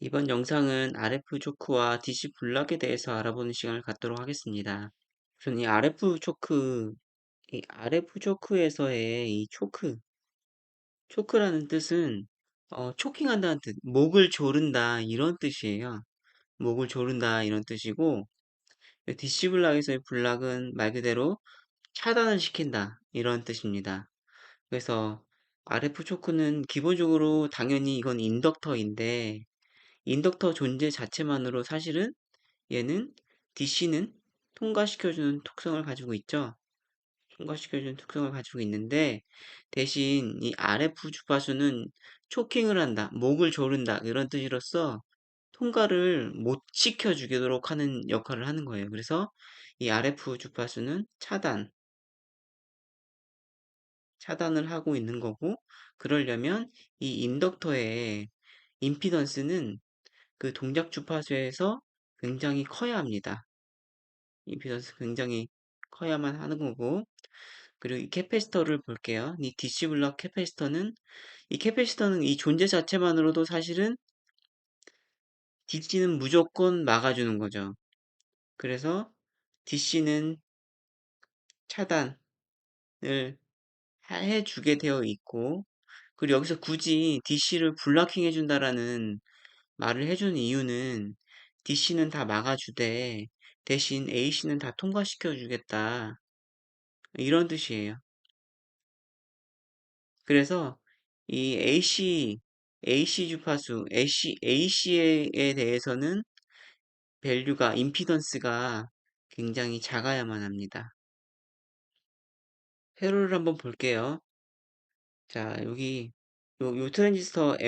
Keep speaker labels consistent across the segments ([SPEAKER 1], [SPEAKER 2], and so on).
[SPEAKER 1] 이번 영상은 RF 초크와 DC 블락에 대해서 알아보는 시간을 갖도록 하겠습니다. 우선 이 RF 초크에서의 이 초크라는 뜻은 초킹한다는 뜻, 목을 조른다 이런 뜻이에요. 목을 조른다 이런 뜻이고, DC 블락에서의 블락은 말 그대로 차단을 시킨다 이런 뜻입니다. 그래서 RF 초크는 기본적으로 당연히 이건 인덕터인데, 인덕터 존재 자체만으로 사실은 얘는 DC는 통과시켜주는 특성을 가지고 있죠. 통과시켜주는 특성을 가지고 있는데 대신 이 RF 주파수는 초킹을 한다, 목을 조른다 이런 뜻으로서 통과를 못 시켜주도록 하는 역할을 하는 거예요. 그래서 이 RF 주파수는 차단을 하고 있는 거고, 그러려면 이 인덕터의 임피던스는 그 동작 주파수에서 굉장히 커야 합니다. 임피던스 굉장히 커야만 하는 거고, 그리고 이 캐패시터를 볼게요. 이 DC 블록 캐패시터는 이 존재 자체만으로도 사실은 DC는 무조건 막아주는 거죠. 그래서 DC는 차단을 해주게 되어 있고, 그리고 여기서 굳이 DC를 블락킹 해준다라는 말을 해주는 이유는 DC는 다 막아주되 대신 AC는 다 통과시켜 주겠다 이런 뜻이에요. 그래서 이 AC 주파수, AC에 대해서는 임피던스가 굉장히 작아야만 합니다. 회로를 한번 볼게요. 자, 여기, 요 트랜지스터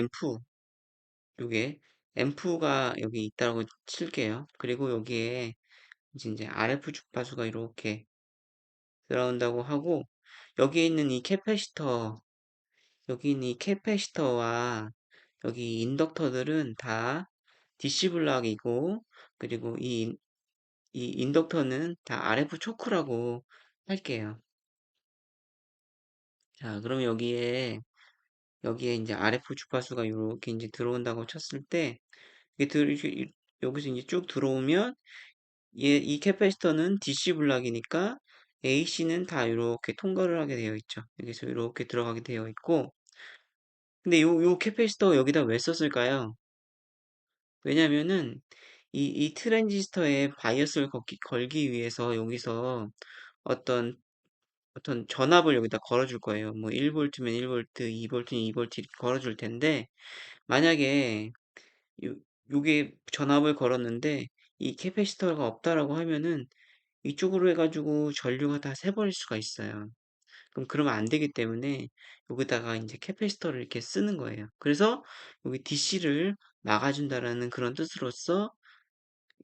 [SPEAKER 1] 요게, 앰프가 여기 있다고 칠게요. 그리고 여기에 이제 RF 주파수가 이렇게 들어온다고 하고, 여기 있는 여기 있는 이 캐패시터와 여기 인덕터들은 다 DC 블락이고, 그리고 이 인덕터는 다 RF 초크라고 할게요. 자, 그럼 여기에 이제 RF 주파수가 이렇게 이제 들어온다고 쳤을 때, 여기서 이제 쭉 들어오면, 이 캐패시터는 DC 블락이니까 AC는 다 이렇게 통과를 하게 되어 있죠. 여기서 이렇게 들어가게 되어 있고, 근데 요 캐패시터 여기다 왜 썼을까요? 왜냐면은 이 트랜지스터에 바이어스를 걸기 위해서 여기서 어떤 전압을 여기다 걸어줄 거예요. 뭐 1V면 1V, 2V면 2V 이렇게 걸어줄 텐데, 만약에 요, 요게 전압을 걸었는데 이 캐패시터가 없다라고 하면은 이쪽으로 해가지고 전류가 다 새버릴 수가 있어요. 그러면 안 되기 때문에 여기다가 이제 캐패시터를 이렇게 쓰는 거예요. 그래서 여기 DC를 막아준다라는 그런 뜻으로서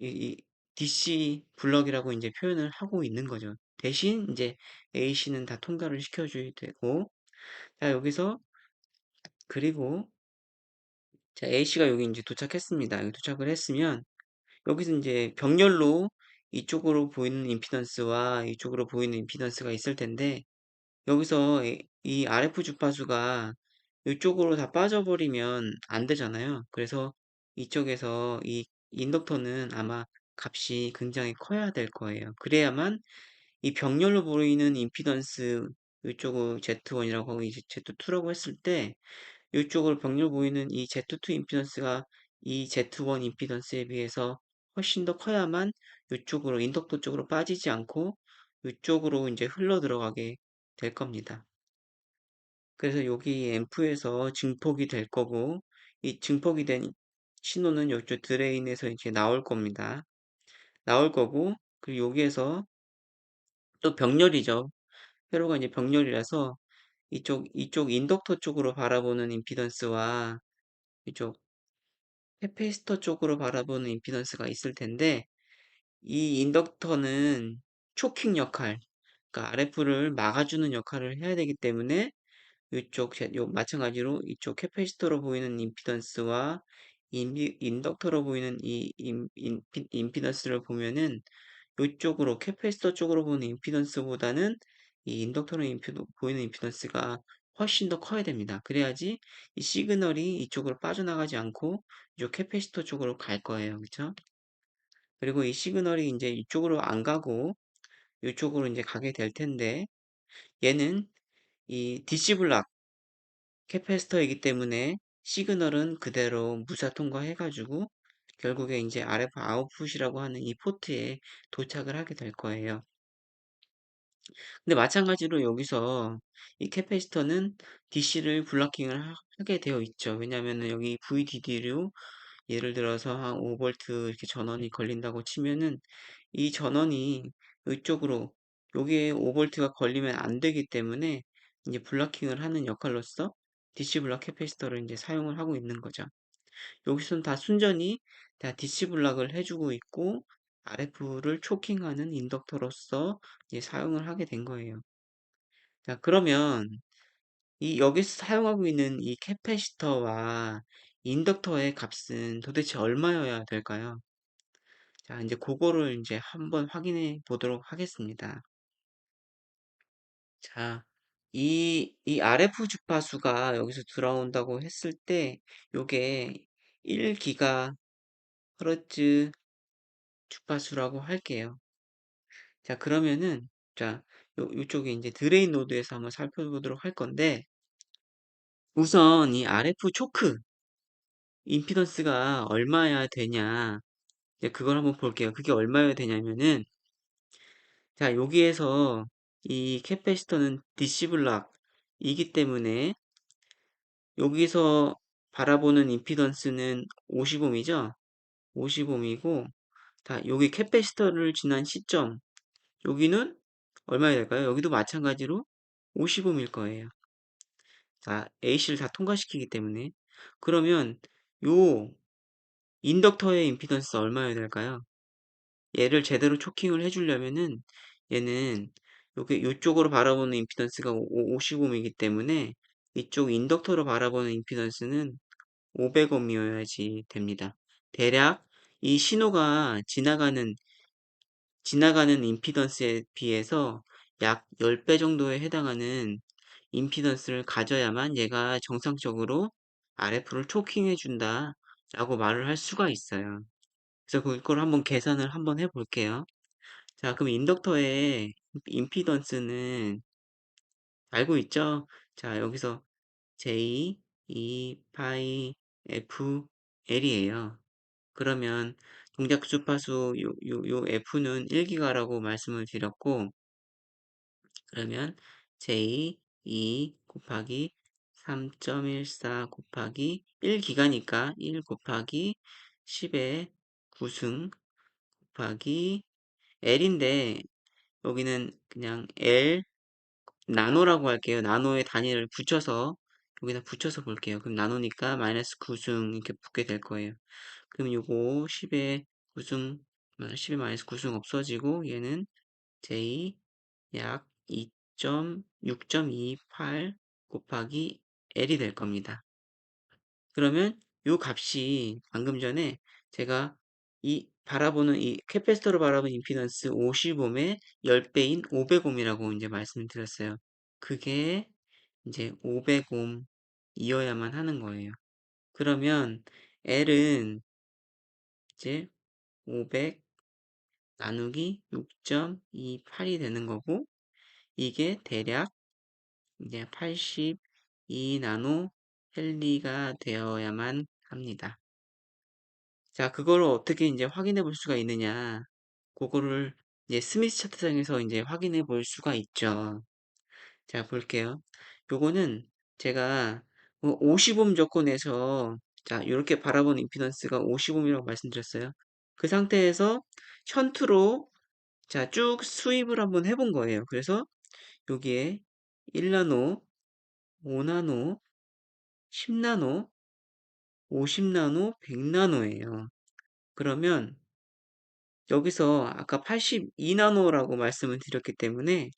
[SPEAKER 1] 이 DC 블럭이라고 이제 표현을 하고 있는 거죠. 대신 이제 AC는 다 통과를 시켜줘야 되고, 자, 여기서, 그리고, 자, AC가 여기 이제 도착했습니다. 여기 도착을 했으면, 여기서 이제 병렬로 이쪽으로 보이는 임피던스와 이쪽으로 보이는 임피던스가 있을 텐데, 여기서 이 RF 주파수가 이쪽으로 다 빠져버리면 안 되잖아요. 그래서 이쪽에서 이 인덕터는 아마 값이 굉장히 커야 될 거예요. 그래야만 이 병렬로 보이는 임피던스, 이쪽을 Z1이라고 하고 이제 Z2라고 했을 때 이쪽으로 병렬 보이는 이 Z2 임피던스가 이 Z1 임피던스에 비해서 훨씬 더 커야만 이쪽으로 인덕터 쪽으로 빠지지 않고 이쪽으로 이제 흘러 들어가게 될 겁니다. 그래서 여기 앰프에서 증폭이 될 거고, 이 증폭이 된 신호는 이쪽 드레인에서 이제 나올 겁니다. 나올 거고, 그리고 여기에서 또 병렬이죠. 회로가 이제 병렬이라서 이쪽 인덕터 쪽으로 바라보는 임피던스와 이쪽 캐패시터 쪽으로 바라보는 임피던스가 있을 텐데, 이 인덕터는 초킹 역할, 그러니까 RF를 막아주는 역할을 해야 되기 때문에 마찬가지로 이쪽 캐패시터로 보이는 임피던스와 인덕터로 보이는 임피던스를 보면은 이쪽으로 캐패시터 쪽으로 보는 임피던스보다는 이 보이는 임피던스가 훨씬 더 커야 됩니다. 그래야지 이 시그널이 이쪽으로 빠져나가지 않고 이쪽 캐패시터 쪽으로 갈 거예요. 그쵸? 그리고 이 시그널이 이제 이쪽으로 안 가고 이쪽으로 이제 가게 될 텐데 얘는 이 DC 블락 캐패시터이기 때문에 시그널은 그대로 무사 통과해가지고 결국에 이제 RF 아웃풋이라고 하는 이 포트에 도착을 하게 될 거예요. 근데 마찬가지로 여기서 이 캐패시터는 DC를 블락킹을 하게 되어 있죠. 왜냐하면 여기 VDD로 예를 들어서 한 5V 이렇게 전원이 걸린다고 치면은 이 전원이 이쪽으로 여기에 5V가 걸리면 안 되기 때문에 이제 블락킹을 하는 역할로서 DC 블락 캐패시터를 이제 사용을 하고 있는 거죠. 여기서는 다 순전히 다 DC 블락을 해주고 있고 RF를 초킹하는 인덕터로서 이제 사용을 하게 된 거예요. 자, 그러면 이 여기서 사용하고 있는 이 캐패시터와 인덕터의 값은 도대체 얼마여야 될까요? 자, 이제 그거를 이제 한번 확인해 보도록 하겠습니다. 자, 이 RF 주파수가 여기서 들어온다고 했을 때, 요게 1GHz 주파수라고 할게요. 자, 그러면은, 자, 요쪽에 이제 드레인 노드에서 한번 살펴보도록 할 건데, 우선 이 RF 초크 임피던스가 얼마야 되냐, 이제 그걸 한번 볼게요. 그게 얼마야 되냐면은, 자, 여기에서 이 캐패시터는 DC 블락이기 때문에 여기서 바라보는 임피던스는 50ohm이죠? 50ohm이고, 자, 여기 캐패시터를 지난 시점, 여기는 얼마야 될까요? 여기도 마찬가지로 50ohm일 거예요. 자, AC를 다 통과시키기 때문에. 그러면 요 인덕터의 임피던스 얼마야 될까요? 얘를 제대로 초킹을 해주려면은 얘는 여기 이쪽으로 바라보는 임피던스가 50ohm이기 때문에 이쪽 인덕터로 바라보는 임피던스는 500ohm이어야지 됩니다. 대략 이 신호가 지나가는 임피던스에 비해서 약 10배 정도에 해당하는 임피던스를 가져야만 얘가 정상적으로 RF를 초킹해 준다 라고 말을 할 수가 있어요. 그래서 그걸 한번 계산을 한번 해볼게요. 자, 그럼 인덕터의 임피던스는 알고 있죠? 자, 여기서 J, E, 파이, F, L이에요. 그러면 동작 주파수 요 F는 1기가라고 말씀을 드렸고, 그러면 J, E 곱하기 3.14 곱하기 1기가니까 1 곱하기 10의 9승 곱하기 L인데 여기는 그냥 L 나노라고 할게요. 나노의 단위를 붙여서 여기다 붙여서 볼게요. 그럼 나노니까 마이너스 9승 이렇게 붙게 될 거예요. 그럼 요거 10의 9승 10의 마이너스 9승 없어지고 얘는 J 약 2.6.28 곱하기 L이 될 겁니다. 그러면 요 값이 방금 전에 제가 이 바라보는 이 캐패시터로 바라보는 임피던스 50ohm의 10배인 500ohm이라고 이제 말씀을 드렸어요. 그게 이제 500ohm이어야만 하는 거예요. 그러면 L은 이제 500 나누기 6.28이 되는 거고 이게 대략 이제 82 나노 헬리가 되어야만 합니다. 자, 그거를 어떻게 이제 확인해 볼 수가 있느냐. 그거를 이제 스미스 차트상에서 이제 확인해 볼 수가 있죠. 자, 볼게요. 요거는 제가 50ohm 조건에서 자, 이렇게 바라본 임피던스가 50ohm이라고 말씀드렸어요. 그 상태에서 션트로 자, 쭉 수입을 한번 해본 거예요. 그래서 여기에 1나노, 5나노, 10나노, 50나노, 100나노예요. 그러면 여기서 아까 82나노라고 말씀을 드렸기 때문에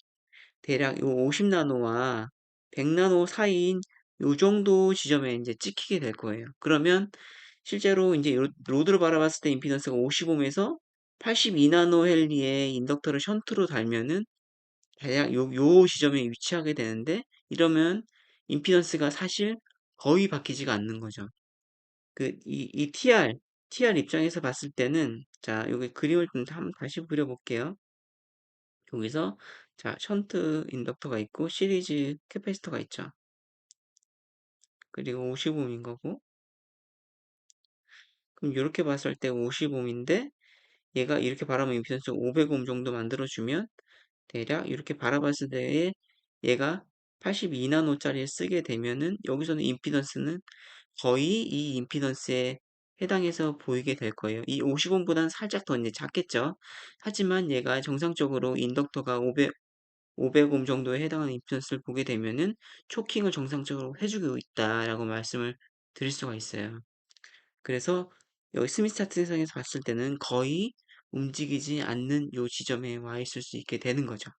[SPEAKER 1] 대략 요 50나노와 100나노 사이인 요 정도 지점에 이제 찍히게 될 거예요. 그러면 실제로 이제 로드를 바라봤을 때 임피던스가 50ohm에서 82나노 헬리의 인덕터를 션트로 달면은 대략 요 지점에 위치하게 되는데 이러면 임피던스가 사실 거의 바뀌지가 않는 거죠. 이 TR 입장에서 봤을 때는, 자, 여기 그림을 좀 한번 다시 그려볼게요. 여기서, 자, 션트 인덕터가 있고, 시리즈 캐패시터가 있죠. 그리고 50ohm인 거고, 그럼 이렇게 봤을 때 50ohm인데, 얘가 이렇게 바라보면 임피던스 500ohm 정도 만들어주면, 대략 이렇게 바라봤을 때에 얘가 82나노짜리를 쓰게 되면은, 여기서는 임피던스는 거의 이 임피던스에 해당해서 보이게 될 거예요. 이 50ohm보다는 살짝 더 이제 작겠죠. 하지만 얘가 정상적으로 인덕터가 500ohm 정도에 해당하는 임피던스를 보게 되면은 초킹을 정상적으로 해주고 있다라고 말씀을 드릴 수가 있어요. 그래서 여기 스미스 차트 세상에서 봤을 때는 거의 움직이지 않는 요 지점에 와 있을 수 있게 되는 거죠.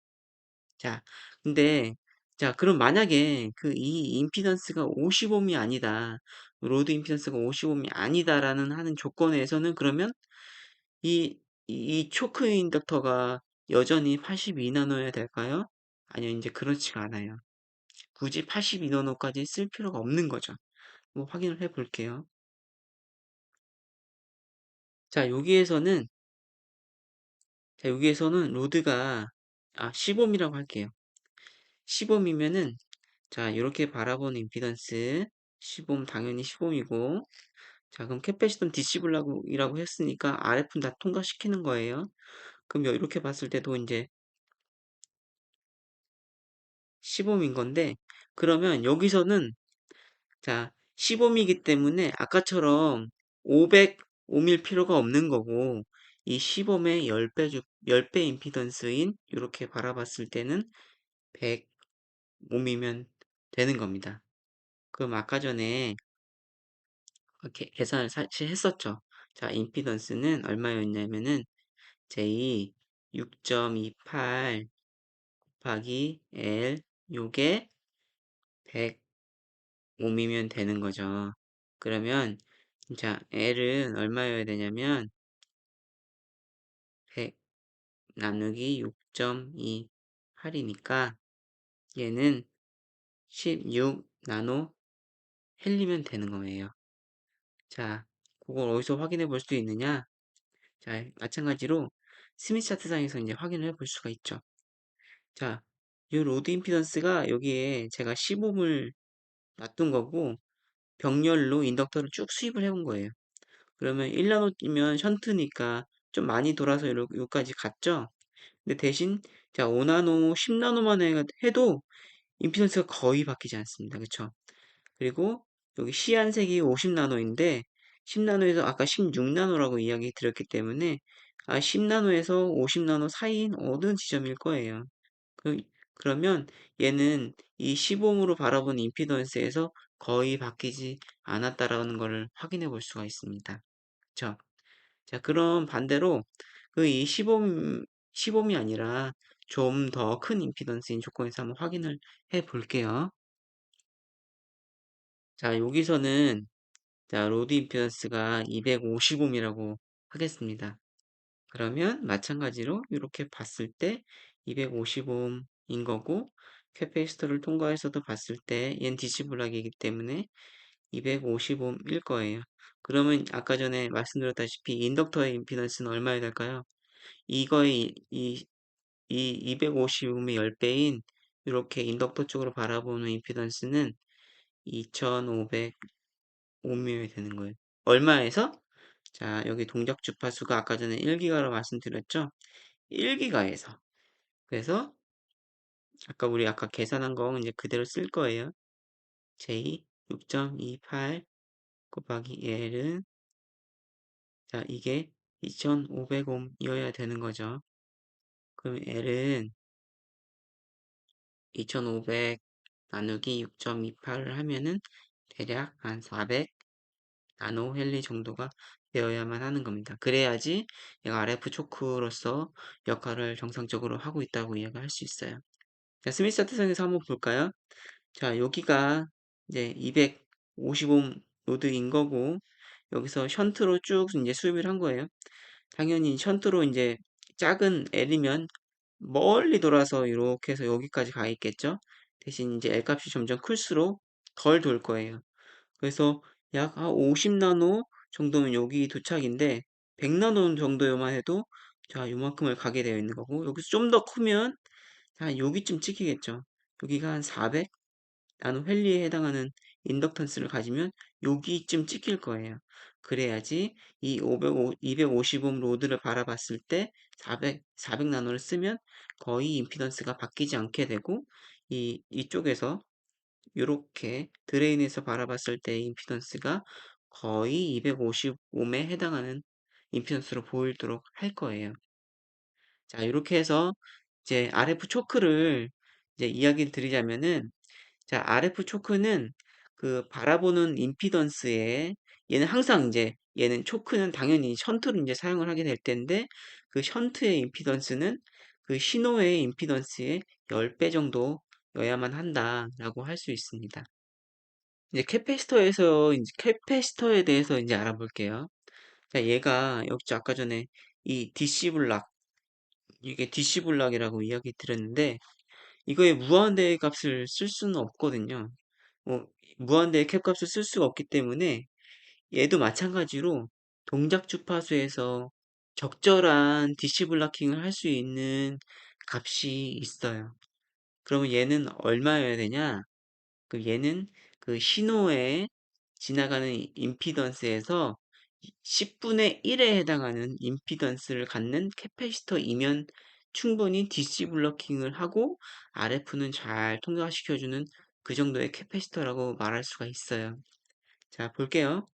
[SPEAKER 1] 자, 근데, 자, 그럼 만약에 이 임피던스가 50ohm이 아니다. 로드 임피던스가 50ohm이 아니다라는 하는 조건에서는 그러면 이 초크 인덕터가 여전히 82나노여야 될까요? 아니요, 이제 그렇지가 않아요. 굳이 82나노까지 쓸 필요가 없는 거죠. 뭐 확인을 해 볼게요. 자, 여기에서는 로드가, 10ohm이라고 할게요. 10ohm이면은, 자, 이렇게 바라보는 임피던스 10ohm 당연히 10ohm이고, 자, 그럼 캐패시턴 디시블락이라고 했으니까 RF는 다 통과시키는 거예요. 그럼 이렇게 봤을 때도 이제 10ohm인 건데, 그러면 여기서는, 자, 10ohm이기 때문에 아까처럼 500ohm일 필요가 없는 거고, 이 10ohm의 10배 임피던스인 이렇게 바라봤을 때는 100ohm이면 되는 겁니다. 그럼 아까 전에 이렇게 계산을 사실 했었죠. 자, 임피던스는 얼마였냐면은 J 6.28 곱하기 L 요게 100ohm이면 되는 거죠. 그러면 자, L은 얼마여야 되냐면 100 나누기 6.28이니까 얘는 16 나노 헬리면 되는 거예요. 자, 그걸 어디서 확인해 볼 수 있느냐? 자, 마찬가지로 스미스 차트상에서 이제 확인을 해볼 수가 있죠. 자, 이 로드 임피던스가 여기에 제가 15을 놔둔 거고 병렬로 인덕터를 쭉 수입을 해온 거예요. 그러면 1나노면 션트니까 좀 많이 돌아서 여기까지 갔죠. 근데 대신 자 5나노, 10나노만 해도 임피던스가 거의 바뀌지 않습니다. 그쵸? 그리고 여기 시안색이 50나노인데 10나노에서 아까 16나노라고 이야기 드렸기 때문에 10나노에서 50나노 사이인 어느 지점일 거예요. 그, 그러면 얘는 이 시범으로 바라본 임피던스에서 거의 바뀌지 않았다라는 것을 확인해 볼 수가 있습니다. 그쵸? 자, 그럼 반대로 이 시범이 아니라 좀 더 큰 임피던스인 조건에서 한번 확인을 해 볼게요. 자, 여기서는 자, 로드 임피던스가 250ohm이라고 하겠습니다. 그러면 마찬가지로 이렇게 봤을 때 250ohm인 거고 캐패시터를 통과해서도 봤을 때 얘는 DC 블락이기 때문에 250ohm일 거예요. 그러면 아까 전에 말씀드렸다시피 인덕터의 임피던스는 얼마야 될까요? 이거의 이 250ohm의 10배인 이렇게 인덕터 쪽으로 바라보는 임피던스는 2500ohm여야 되는 거예요. 얼마에서? 자, 여기 동작 주파수가 아까 전에 1기가로 말씀드렸죠? 1기가에서. 그래서 우리 아까 계산한 거 이제 그대로 쓸 거예요. J 6.28 곱하기 L은 자, 이게 2500ohm이어야 되는 거죠. 그럼 L은 2500 나누기 6.28을 하면은 대략 한 400 나노 헬리 정도가 되어야만 하는 겁니다. 그래야지 얘가 RF 초크로서 역할을 정상적으로 하고 있다고 이야기할 수 있어요. 자, 스미스 차트상에서 한번 볼까요? 자, 여기가 이제 250ohm 로드인 거고, 여기서 션트로 쭉 이제 수입을 한 거예요. 당연히 션트로 이제 작은 L이면 멀리 돌아서 이렇게 해서 여기까지 가 있겠죠? 대신 이제 L 값이 점점 클수록 덜 돌 거예요. 그래서 약 50나노 정도면 여기 도착인데 100나노 정도만 해도 자 요만큼을 가게 되어 있는 거고 여기서 좀 더 크면 한 여기쯤 찍히겠죠. 여기가 한 400 나노 헬리에 해당하는 인덕턴스를 가지면 여기쯤 찍힐 거예요. 그래야지 이 250옴 로드를 바라봤을 때 400 나노를 쓰면 거의 임피던스가 바뀌지 않게 되고 이쪽에서 이렇게 드레인에서 바라봤을 때 임피던스가 거의 250옴에 해당하는 임피던스로 보이도록 할 거예요. 자, 이렇게 해서 이제 RF 초크를 이제 이야기를 드리자면은 자, RF 초크는 그 바라보는 임피던스에 얘는 항상 이제 얘는 초크는 당연히 션트로 이제 사용을 하게 될 텐데 그 션트의 임피던스는 그 신호의 임피던스의 10배 정도여야만 한다라고 할 수 있습니다. 이제 캐패시터에서 이제 캐패시터에 대해서 이제 알아볼게요. 자, 얘가 여기 아까 전에 이 DC 블락 이게 DC 블락이라고 이야기 드렸는데 이거에 무한대 값을 쓸 수는 없거든요. 무한대의 캡 값을 쓸 수가 없기 때문에 얘도 마찬가지로 동작 주파수에서 적절한 DC 블락킹을 할 수 있는 값이 있어요. 그러면 얘는 얼마여야 되냐? 얘는 그 신호에 지나가는 임피던스에서 10분의 1에 해당하는 임피던스를 갖는 캐패시터이면 충분히 DC 블러킹을 하고 RF는 잘 통과시켜주는 그 정도의 캐패시터라고 말할 수가 있어요. 자, 볼게요.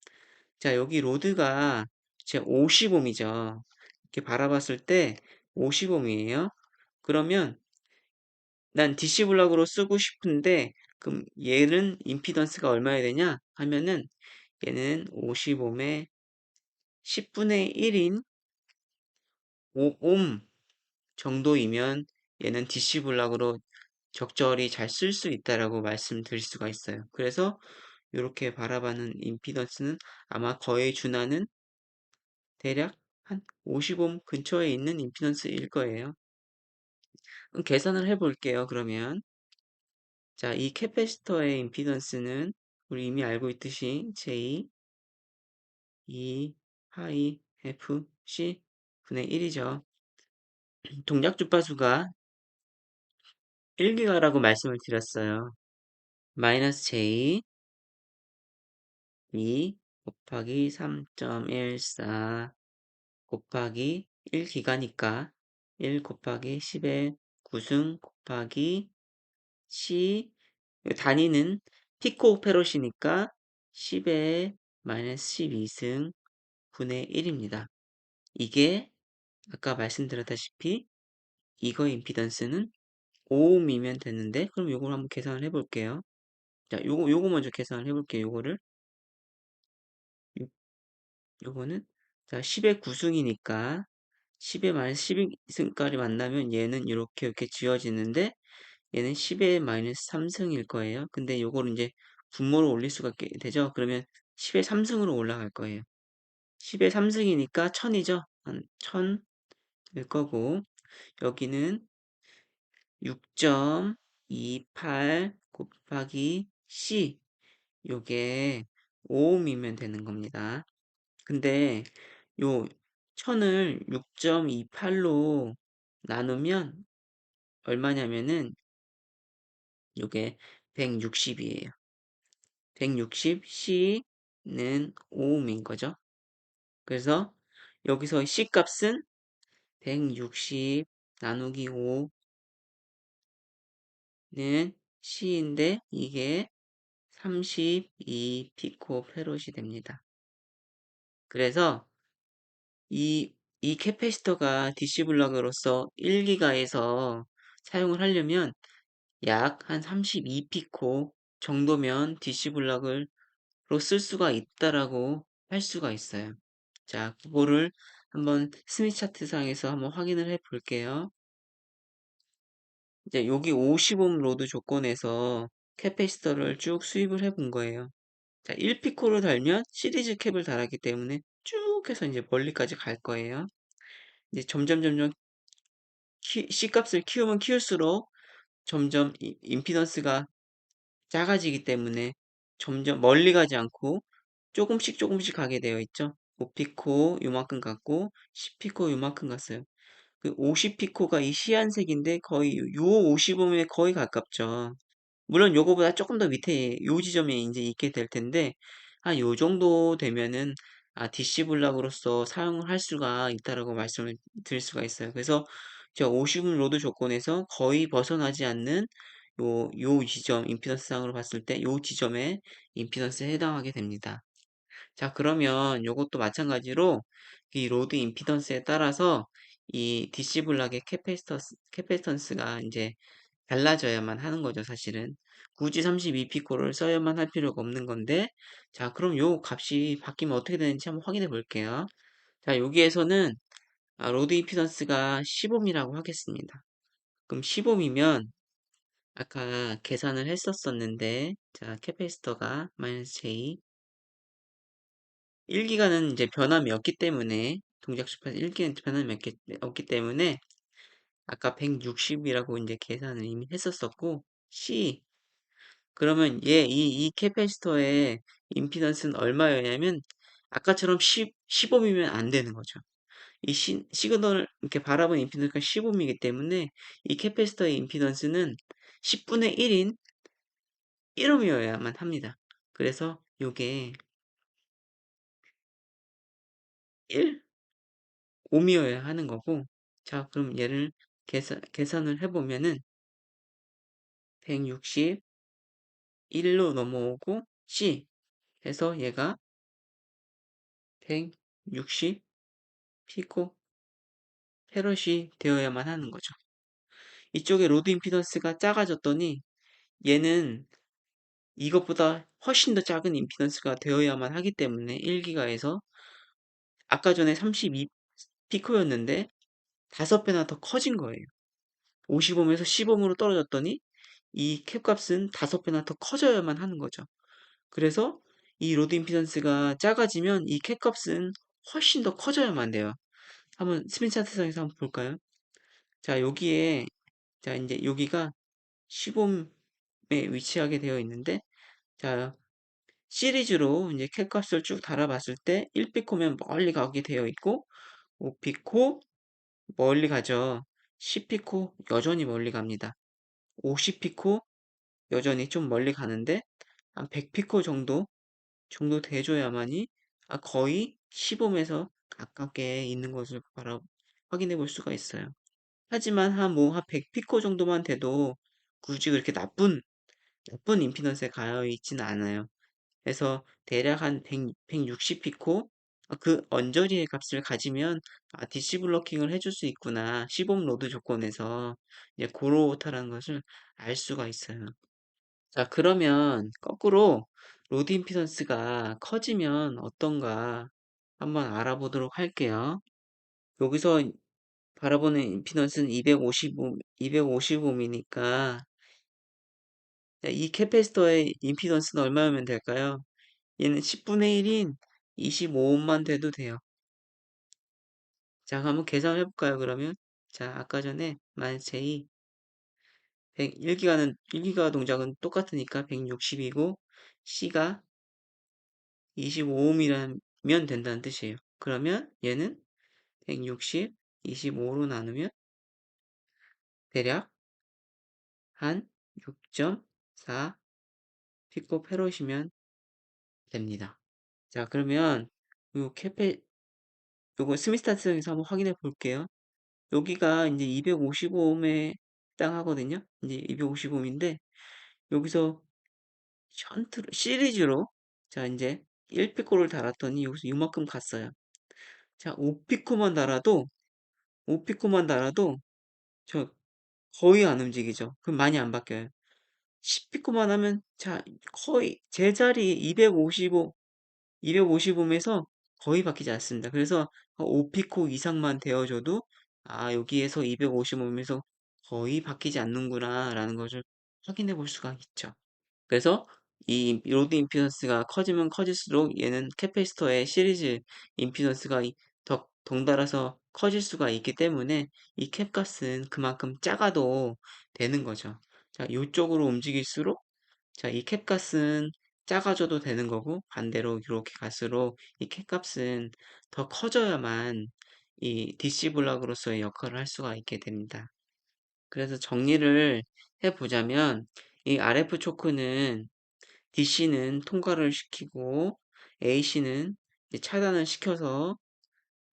[SPEAKER 1] 자, 여기 로드가 제 50옴이죠. 이렇게 바라봤을 때 50옴이에요. 그러면 난 DC 블럭으로 쓰고 싶은데 그럼 얘는 임피던스가 얼마야 되냐 하면은 얘는 50옴에 10분의 1인 5옴 정도이면 얘는 DC 블럭으로 적절히 잘 쓸 수 있다라고 말씀드릴 수가 있어요. 그래서 이렇게 바라봐는 임피던스는 아마 거의 준하는 대략 한 50옴 근처에 있는 임피던스일 거예요. 그럼 계산을 해볼게요. 그러면 자, 이 캐패시터의 임피던스는 우리 이미 알고 있듯이 J, E, 하이, F, C 분의 1이죠. 동작 주파수가 1기가라고 말씀을 드렸어요. 마이너스 J, E 곱하기 3.14 곱하기 1기가니까 1 곱하기 10의 9승 곱하기 C 단위는 피코페롯이니까 10의 마이너스 12승 분의 1입니다. 이게 아까 말씀드렸다시피 이거 임피던스는 5옴이면 되는데 그럼 요걸 한번 계산을 해볼게요. 자, 요거 먼저 계산을 해볼게요. 요거는 자 10의 9승이니까 10의 마이너스 12승까지 만나면 얘는 이렇게 지워지는데 얘는 10의 마이너스 3승일 거예요. 근데 요거를 이제 분모로 올릴 수가 있게 되죠. 그러면 10의 3승으로 올라갈 거예요. 10의 3승이니까 1000이죠. 한 1000일 거고 여기는 6.28 곱하기 C 요게 5옴이면 되는 겁니다. 근데 요 1000을 6.28로 나누면 얼마냐면은 요게 160이에요. 160 C는 5옴인 거죠. 그래서 여기서 C 값은 160 나누기 5는 C인데 이게 32 피코페롯이 됩니다. 그래서 이 캐패시터가 DC 블럭으로서 1기가에서 사용을 하려면 약 한 32 피코 정도면 DC 블럭으로 쓸 수가 있다라고 할 수가 있어요. 자, 그거를 한번 스미스 차트 상에서 한번 확인을 해 볼게요. 이제 여기 50옴 로드 조건에서 캐패시터를 쭉 수입을 해 본 거예요. 자, 1피코를 달면 시리즈 캡을 달았기 때문에 쭉 해서 이제 멀리까지 갈 거예요. 이제 점점 C 값을 키우면 키울수록 점점 임피던스가 작아지기 때문에 점점 멀리 가지 않고 조금씩 조금씩 가게 되어 있죠. 5피코 요만큼 갔고 10피코 요만큼 갔어요. 그 50피코가 이 시안색인데 거의 요 55에 거의 가깝죠. 물론 요거보다 조금 더 밑에 요 지점에 이제 있게 될 텐데 한 요 정도 되면은 DC 블락으로서 사용을 할 수가 있다라고 말씀을 드릴 수가 있어요. 그래서 저 50음 로드 조건에서 거의 벗어나지 않는 요 지점 임피던스상으로 봤을 때 요 지점에 임피던스에 해당하게 됩니다. 자, 그러면 요것도 마찬가지로 이 로드 임피던스에 따라서 이 DC 블락의 캐패시턴스가 이제 달라져야만 하는 거죠, 사실은. 굳이 32피코를 써야만 할 필요가 없는 건데, 자, 그럼 요 값이 바뀌면 어떻게 되는지 한번 확인해 볼게요. 자, 여기에서는 로드 임피던스가 10옴이라고 하겠습니다. 그럼 10옴이면 아까 계산을 했었었는데, 자, 캐패시터가 -J 1기가는 이제 변함이 없기 때문에 동작 주파수 1기는 변함이 없기 때문에 아까 160이라고 이제 계산을 이미 했었었고 C 그러면 이 캐패시터의 임피던스는 얼마였냐면 아까처럼 10옴이면 안 되는 거죠. 이 시그널을 이렇게 바라본 임피던스가 10옴이기 때문에 이 캐패시터의 임피던스는 10분의 1인 1옴이어야만 합니다. 그래서 요게 1 옴이어야 하는 거고 자 그럼 얘를 계산을 해보면은 161로 넘어오고 C 해서 얘가 160 피코 페럿이 되어야만 하는 거죠. 이쪽에 로드 임피던스가 작아졌더니 얘는 이것보다 훨씬 더 작은 임피던스가 되어야만 하기 때문에 1기가에서 아까 전에 32 피코였는데 5배나 더 커진 거예요. 50옴에서 10옴으로 떨어졌더니 이 캡값은 5배나 더 커져야만 하는 거죠. 그래서 이 로드 임피던스가 작아지면 이 캡값은 훨씬 더 커져야만 돼요. 한번 스민 차트상에서 한번 볼까요? 자, 여기에 자, 이제 여기가 10옴에 위치하게 되어 있는데 자, 시리즈로 이제 캡값을 쭉 달아봤을 때 1피코면 멀리 가게 되어 있고 5피코 멀리 가죠. 10피코 여전히 멀리 갑니다. 50피코 여전히 좀 멀리 가는데 한 100피코 정도 돼줘야만이 거의 시범에서 가깝게 있는 것을 확인해 볼 수가 있어요. 하지만 한 100피코 정도만 돼도 굳이 그렇게 나쁜 임피던스에 가여 있지는 않아요. 그래서 대략 한 160피코 그 언저리의 값을 가지면 DC 블로킹을 해줄 수 있구나. 시범 로드 조건에서 이제 그렇다라는 것을 알 수가 있어요. 자, 그러면 거꾸로 로드 임피던스가 커지면 어떤가 한번 알아보도록 할게요. 여기서 바라보는 임피던스는 255, 255이니까 이 캐패시터의 임피던스는 얼마면 될까요? 얘는 10분의 1인 25옴만 돼도 돼요. 자, 한번 계산해 볼까요, 그러면? 자, 아까 전에 -J 1기가 동작은 똑같으니까 160이고 C가 25옴이라면 된다는 뜻이에요. 그러면 얘는 160, 25로 나누면 대략 한 6.4 피코페롯이면 됩니다. 자, 그러면 요 요거 스미스타트에서 한번 확인해 볼게요. 여기가 이제 255옴에 해당하거든요. 이제 255옴인데 여기서 시리즈로 자, 이제 1피코를 달았더니 여기서 이만큼 갔어요. 자, 5피코만 달아도 저 거의 안 움직이죠. 그럼 많이 안 바뀌어요. 10피코만 하면 자 거의 제자리 255에서 거의 바뀌지 않습니다. 그래서 5피코 이상만 되어줘도 여기에서 255에서 거의 바뀌지 않는구나 라는 것을 확인해 볼 수가 있죠. 그래서 이 로드 임피던스가 커지면 커질수록 얘는 캐패시터의 시리즈 임피던스가 더 덩달아서 커질 수가 있기 때문에 이 캡값은 그만큼 작아도 되는 거죠. 자, 이쪽으로 움직일수록 자, 이 캡값은 작아져도 되는 거고 반대로 이렇게 갈수록 이 캡값은 더 커져야만 이 DC 블락으로서의 역할을 할 수가 있게 됩니다. 그래서 정리를 해보자면 이 RF 초크는 DC는 통과를 시키고 AC는 차단을 시켜서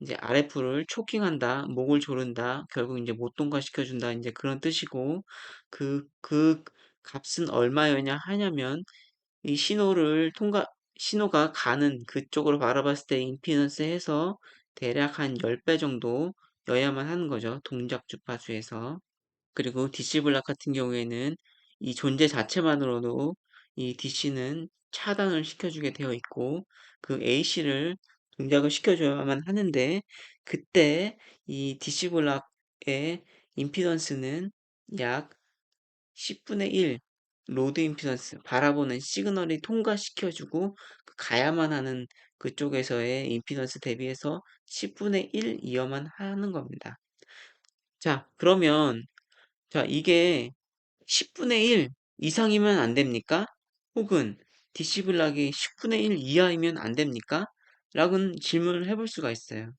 [SPEAKER 1] 이제 RF를 초킹한다, 목을 조른다, 결국 이제 못 통과시켜준다, 이제 그런 뜻이고, 그 값은 얼마였냐 하냐면, 이 신호가 가는 그쪽으로 바라봤을 때 임피던스 해서 대략 한 10배 정도여야만 하는 거죠. 동작 주파수에서. 그리고 DC 블락 같은 경우에는 이 존재 자체만으로도 이 DC는 차단을 시켜주게 되어 있고 그 AC를 동작을 시켜줘야만 하는데 그때 이 DC 블락의 임피던스는 약 10분의 1 로드 임피던스 바라보는 시그널이 통과시켜주고 그 가야만 하는 그쪽에서의 임피던스 대비해서 10분의 1이어만 하는 겁니다. 자, 그러면 자, 이게 10분의 1 이상이면 안 됩니까? 혹은 DC 블락이 10분의 1 이하이면 안 됩니까? 라는 질문을 해볼 수가 있어요.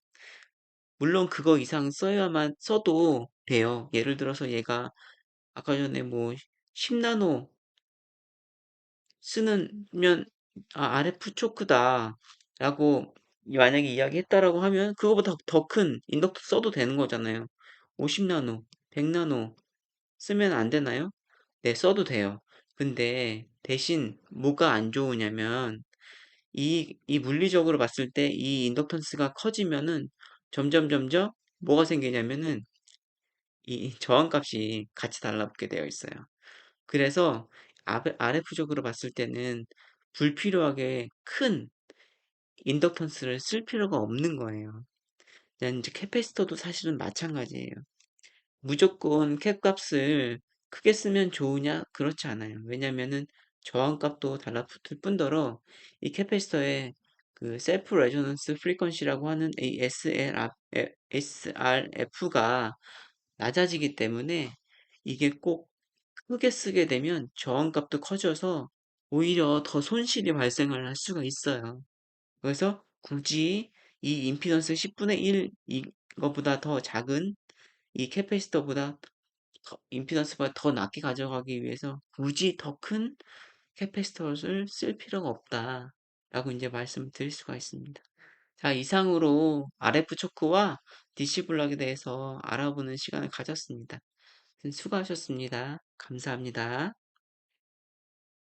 [SPEAKER 1] 물론 그거 이상 써도 돼요. 예를 들어서 얘가 아까 전에 뭐 10나노 쓰면 RF 초크다 라고 만약에 이야기했다라고 하면 그거보다 더 큰 인덕터 써도 되는 거잖아요. 50나노, 100나노 쓰면 안 되나요? 네, 써도 돼요. 근데 대신 뭐가 안 좋으냐면 이 물리적으로 봤을 때 이 인덕턴스가 커지면은 점점 뭐가 생기냐면은 이 저항값이 같이 달라붙게 되어 있어요. 그래서 RF적으로 봤을 때는 불필요하게 큰 인덕턴스를 쓸 필요가 없는 거예요. 이제 캐패시터도 사실은 마찬가지예요. 무조건 캡 값을 크게 쓰면 좋으냐? 그렇지 않아요. 왜냐면은 저항값도 달라붙을 뿐더러 이 캐패시터의 그 셀프 레조넌스 프리퀀시라고 하는 이 SRF가 낮아지기 때문에 이게 꼭 크게 쓰게 되면 저항값도 커져서 오히려 더 손실이 발생을 할 수가 있어요. 그래서 굳이 이 임피던스 10분의 1 이거보다 더 작은 이 캐패시터보다 임피던스가 더 낮게 가져가기 위해서 굳이 더 큰 캐패시터를 쓸 필요가 없다. 라고 이제 말씀을 드릴 수가 있습니다. 자, 이상으로 RF 초크와 DC 블락에 대해서 알아보는 시간을 가졌습니다. 수고하셨습니다. 감사합니다.